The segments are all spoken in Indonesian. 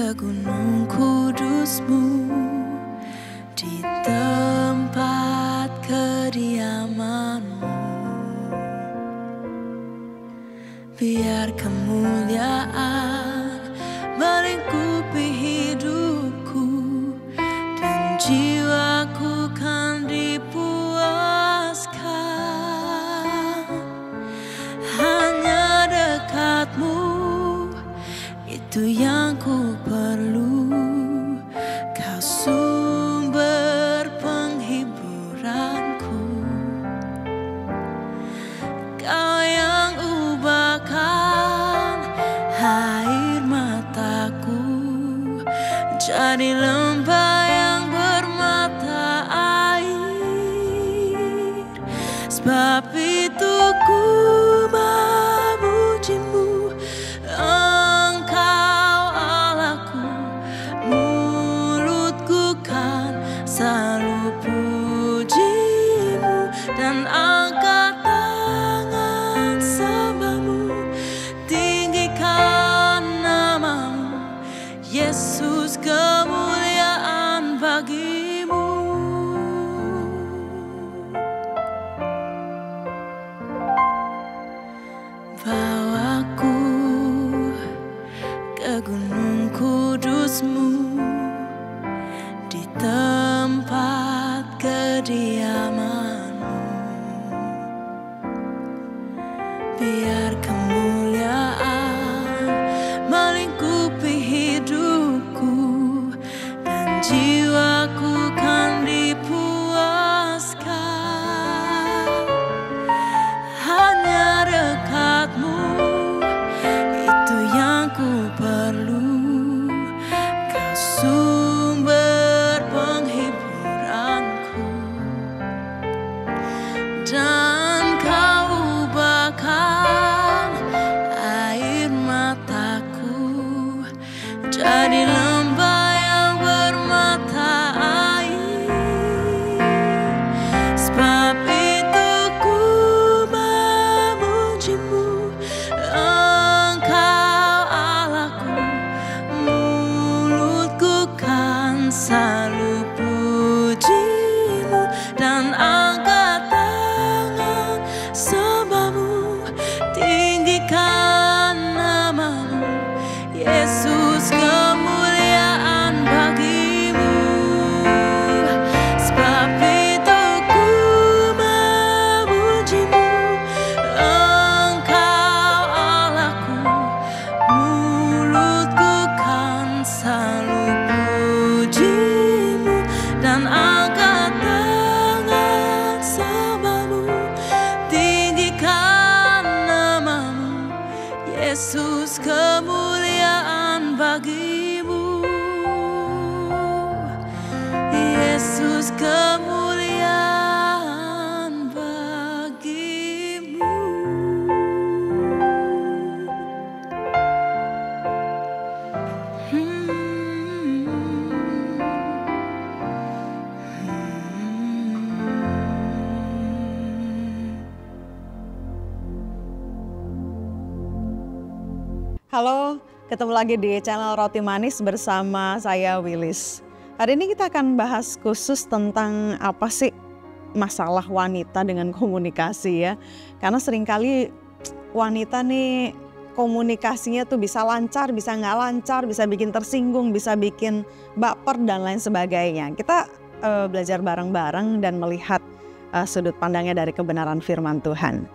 ke Gunung Kudus-Mu, di tempat kediaman-Mu. Biar kemuliaan melingkupi hidupku, dan jiwaku kan dipuaskan. Hanya dekat-Mu, itu yang ku perlu. Kau sumber penghiburanku, Kau yang ubahkan air mataku jadi lembah yang bermata air. Sebab itu ku memuji-Mu, Engkau Allahku. Mulutku kan selalu puji-Mu, dan angkat tangan sembah-Mu, tinggikan nama-Mu, Yesus, kemuliaan bagi-Mu. Bawaku ke Gunung Kudus-Mu, di tempat kediaman-Mu. Biar kemuliaan melingkupi hidupku, dan jiwaku kan dipuaskan. Hanya dekat-Mu, itu yang ku perlu. Kau sumber penghiburanku, dan Kau ubahkan air mataku jadi lembah yang bermata air. Sebab itu ku memuji-Mu, Engkau Allahku. Mulutku kan selalu puji-Mu, dan angkat tangan sembah-Mu, tinggikan nama-Mu, Yesus, kemuliaan bagi-Mu. Sebab itu ku memuji-Mu, Engkau Allahku. Mulutku kan selalu puji-Mu, dan angkat tangan sembah-Mu, tinggikan nama-Mu, Yesus, kemuliaan bagi-Mu. Yesus, kemuliaan bagi-Mu. Halo, ketemu lagi di channel Roti Manis bersama saya Willis. Hari ini kita akan bahas khusus tentang apa sih masalah wanita dengan komunikasi ya. Karena seringkali wanita nih komunikasinya tuh bisa lancar, bisa nggak lancar, bisa bikin tersinggung, bisa bikin baper dan lain sebagainya. Kita belajar bareng-bareng dan melihat sudut pandangnya dari kebenaran firman Tuhan.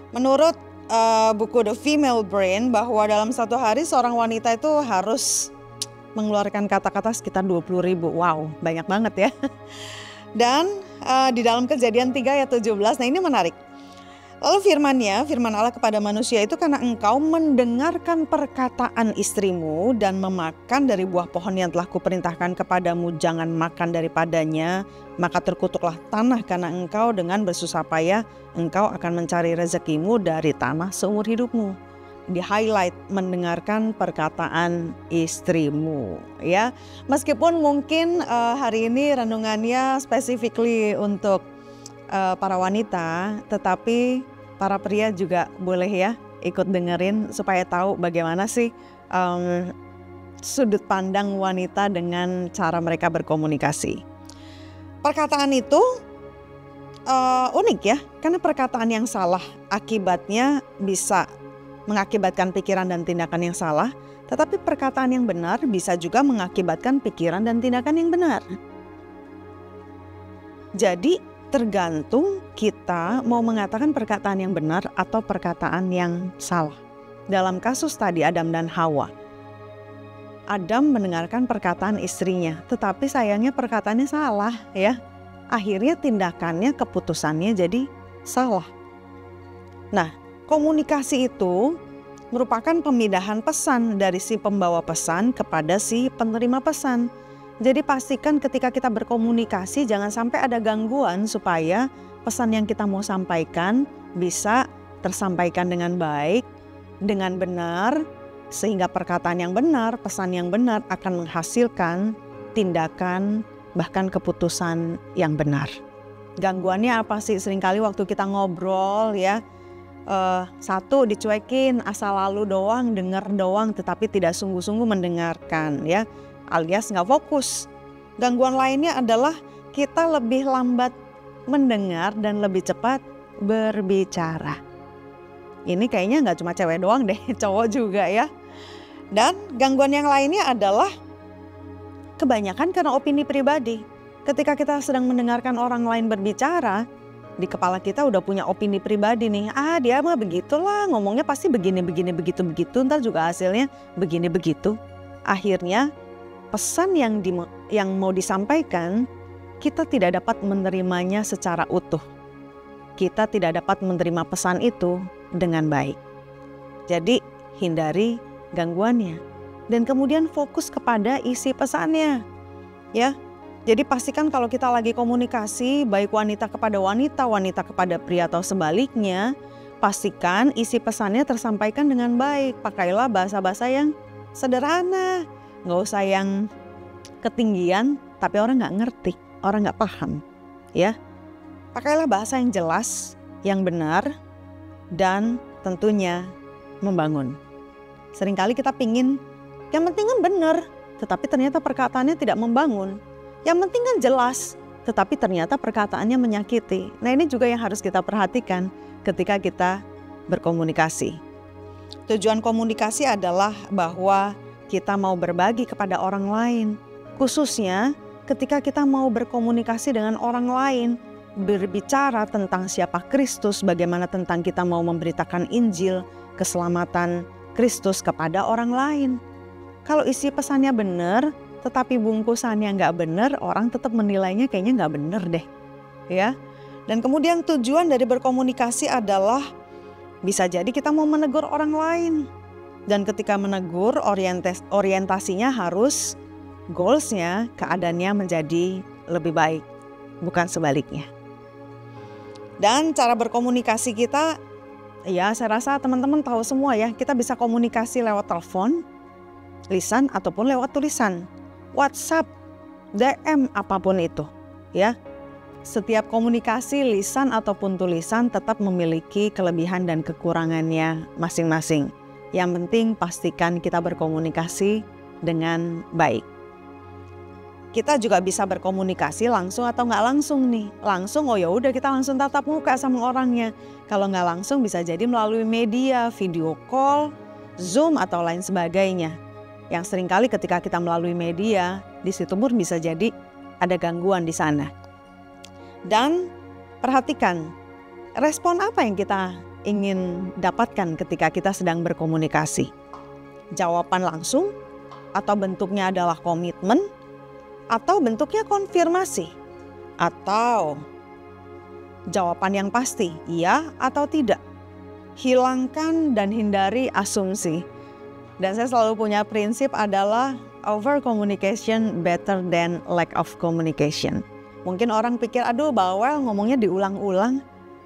Menurut buku The Female Brain, bahwa dalam satu hari seorang wanita itu harus mengeluarkan kata-kata sekitar 20.000. Wow, banyak banget ya. Dan di dalam Kejadian 3 ayat 17, nah ini menarik. Lalu firman Allah kepada manusia itu, karena engkau mendengarkan perkataan istrimu dan memakan dari buah pohon yang telah kuperintahkan kepadamu, jangan makan daripadanya, maka terkutuklah tanah karena engkau, dengan bersusah payah engkau akan mencari rezekimu dari tanah seumur hidupmu. Di highlight mendengarkan perkataan istrimu ya. Meskipun mungkin hari ini renungannya specifically untuk para wanita, tetapi para pria juga boleh ya ikut dengerin supaya tahu bagaimana sih sudut pandang wanita dengan cara mereka berkomunikasi. Perkataan itu unik ya, karena perkataan yang salah akibatnya bisa mengakibatkan pikiran dan tindakan yang salah, tetapi perkataan yang benar bisa juga mengakibatkan pikiran dan tindakan yang benar. Jadi tergantung kita mau mengatakan perkataan yang benar atau perkataan yang salah. Dalam kasus tadi Adam dan Hawa, Adam mendengarkan perkataan istrinya, tetapi sayangnya perkataannya salah ya. Akhirnya tindakannya, keputusannya jadi salah. Nah, komunikasi itu merupakan pemindahan pesan dari si pembawa pesan kepada si penerima pesan. Jadi pastikan ketika kita berkomunikasi jangan sampai ada gangguan supaya pesan yang kita mau sampaikan bisa tersampaikan dengan baik, dengan benar, sehingga perkataan yang benar, pesan yang benar akan menghasilkan tindakan bahkan keputusan yang benar. Gangguannya apa sih? Seringkali waktu kita ngobrol ya, satu dicuekin, asal lalu doang, dengar doang, tetapi tidak sungguh-sungguh mendengarkan ya, alias nggak fokus. Gangguan lainnya adalah kita lebih lambat mendengar dan lebih cepat berbicara. Ini kayaknya nggak cuma cewek doang deh, cowok juga ya. Dan gangguan yang lainnya adalah kebanyakan karena opini pribadi. Ketika kita sedang mendengarkan orang lain berbicara, di kepala kita udah punya opini pribadi nih. Dia mah begitulah, ngomongnya pasti begini, begitu, ntar juga hasilnya begini, begitu. Akhirnya pesan yang mau disampaikan, kita tidak dapat menerimanya secara utuh. Kita tidak dapat menerima pesan itu dengan baik. Jadi hindari gangguannya. Dan kemudian fokus kepada isi pesannya ya. Jadi pastikan kalau kita lagi komunikasi baik wanita kepada wanita, wanita kepada pria atau sebaliknya, pastikan isi pesannya tersampaikan dengan baik. Pakailah bahasa-bahasa yang sederhana, nggak usah yang ketinggian tapi orang nggak ngerti, orang nggak paham ya. Pakailah bahasa yang jelas, yang benar, dan tentunya membangun. Seringkali kita pingin yang penting kan benar, tetapi ternyata perkataannya tidak membangun. Yang penting kan jelas, tetapi ternyata perkataannya menyakiti. Nah, ini juga yang harus kita perhatikan ketika kita berkomunikasi. Tujuan komunikasi adalah bahwa kita mau berbagi kepada orang lain. Khususnya ketika kita mau berkomunikasi dengan orang lain, berbicara tentang siapa Kristus, bagaimana tentang kita mau memberitakan Injil, keselamatan Kristus kepada orang lain. Kalau isi pesannya benar, tetapi bungkusannya nggak benar, orang tetap menilainya kayaknya nggak benar deh, ya. Dan kemudian tujuan dari berkomunikasi adalah bisa jadi kita mau menegur orang lain. Dan ketika menegur, orientasinya harus goalsnya, keadaannya menjadi lebih baik, bukan sebaliknya. Dan cara berkomunikasi kita, ya saya rasa teman-teman tahu semua ya, kita bisa komunikasi lewat telepon, lisan ataupun lewat tulisan, WhatsApp, DM, apapun itu ya. Setiap komunikasi lisan ataupun tulisan tetap memiliki kelebihan dan kekurangannya masing-masing. Yang penting pastikan kita berkomunikasi dengan baik. Kita juga bisa berkomunikasi langsung atau nggak langsung nih. Langsung, oh ya udah kita langsung tatap muka sama orangnya. Kalau nggak langsung bisa jadi melalui media, video call, Zoom atau lain sebagainya. Yang seringkali ketika kita melalui media, di situ pun bisa jadi ada gangguan di sana. Dan perhatikan, respon apa yang kita ingin dapatkan ketika kita sedang berkomunikasi. Jawaban langsung, atau bentuknya adalah komitmen, atau bentuknya konfirmasi, atau jawaban yang pasti, iya atau tidak. Hilangkan dan hindari asumsi. Dan saya selalu punya prinsip adalah over communication better than lack of communication. Mungkin orang pikir, aduh bawel ngomongnya diulang-ulang,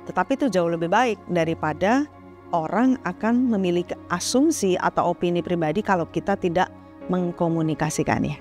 tetapi itu jauh lebih baik daripada orang akan memiliki asumsi atau opini pribadi kalau kita tidak mengkomunikasikannya.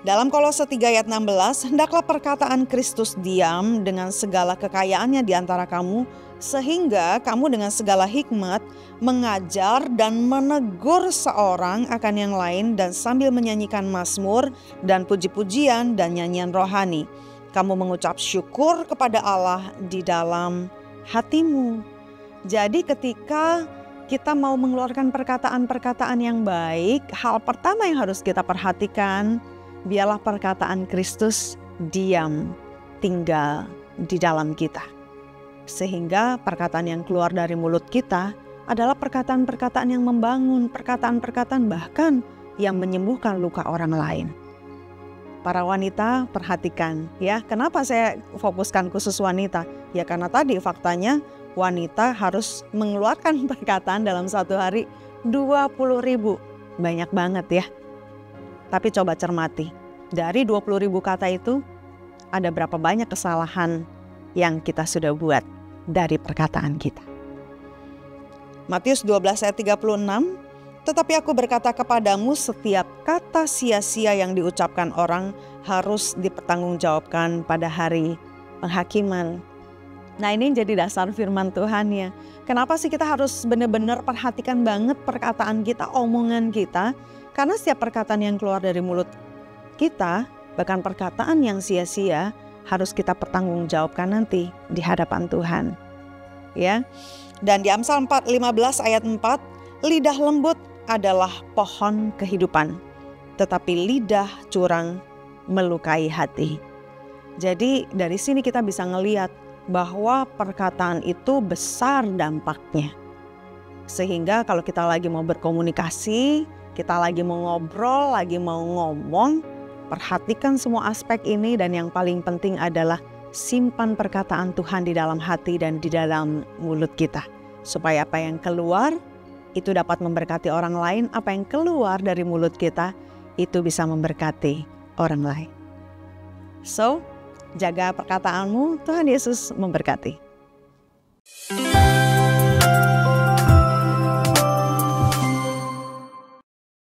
Dalam Kolose 3 ayat 16, hendaklah perkataan Kristus diam dengan segala kekayaannya di antara kamu, sehingga kamu dengan segala hikmat mengajar dan menegur seorang akan yang lain dan sambil menyanyikan mazmur dan puji-pujian dan nyanyian rohani. Kamu mengucap syukur kepada Allah di dalam hatimu. Jadi ketika kita mau mengeluarkan perkataan-perkataan yang baik, hal pertama yang harus kita perhatikan, biarlah perkataan Kristus diam, tinggal di dalam kita. Sehingga perkataan yang keluar dari mulut kita adalah perkataan-perkataan yang membangun, perkataan-perkataan bahkan yang menyembuhkan luka orang lain. Para wanita perhatikan ya, kenapa saya fokuskan khusus wanita? Ya karena tadi faktanya wanita harus mengeluarkan perkataan dalam satu hari 20.000. Banyak banget ya. Tapi coba cermati, dari 20.000 kata itu ada berapa banyak kesalahan yang kita sudah buat dari perkataan kita. Matius 12 ayat 36, tetapi aku berkata kepadamu, setiap kata sia-sia yang diucapkan orang harus dipertanggungjawabkan pada hari penghakiman. Nah ini jadi dasar firman Tuhan ya. Kenapa sih kita harus benar-benar perhatikan banget perkataan kita, omongan kita? Karena setiap perkataan yang keluar dari mulut kita, bahkan perkataan yang sia-sia, harus kita pertanggungjawabkan nanti di hadapan Tuhan. Ya. Dan di Amsal 4:15 ayat 4, lidah lembut adalah pohon kehidupan, tetapi lidah curang melukai hati. Jadi dari sini kita bisa ngelihat bahwa perkataan itu besar dampaknya. Sehingga kalau kita lagi mau berkomunikasi, kita lagi mau ngobrol, lagi mau ngomong, perhatikan semua aspek ini, dan yang paling penting adalah simpan perkataan Tuhan di dalam hati dan di dalam mulut kita. Supaya apa yang keluar itu dapat memberkati orang lain, apa yang keluar dari mulut kita itu bisa memberkati orang lain. So, jaga perkataanmu, Tuhan Yesus memberkati.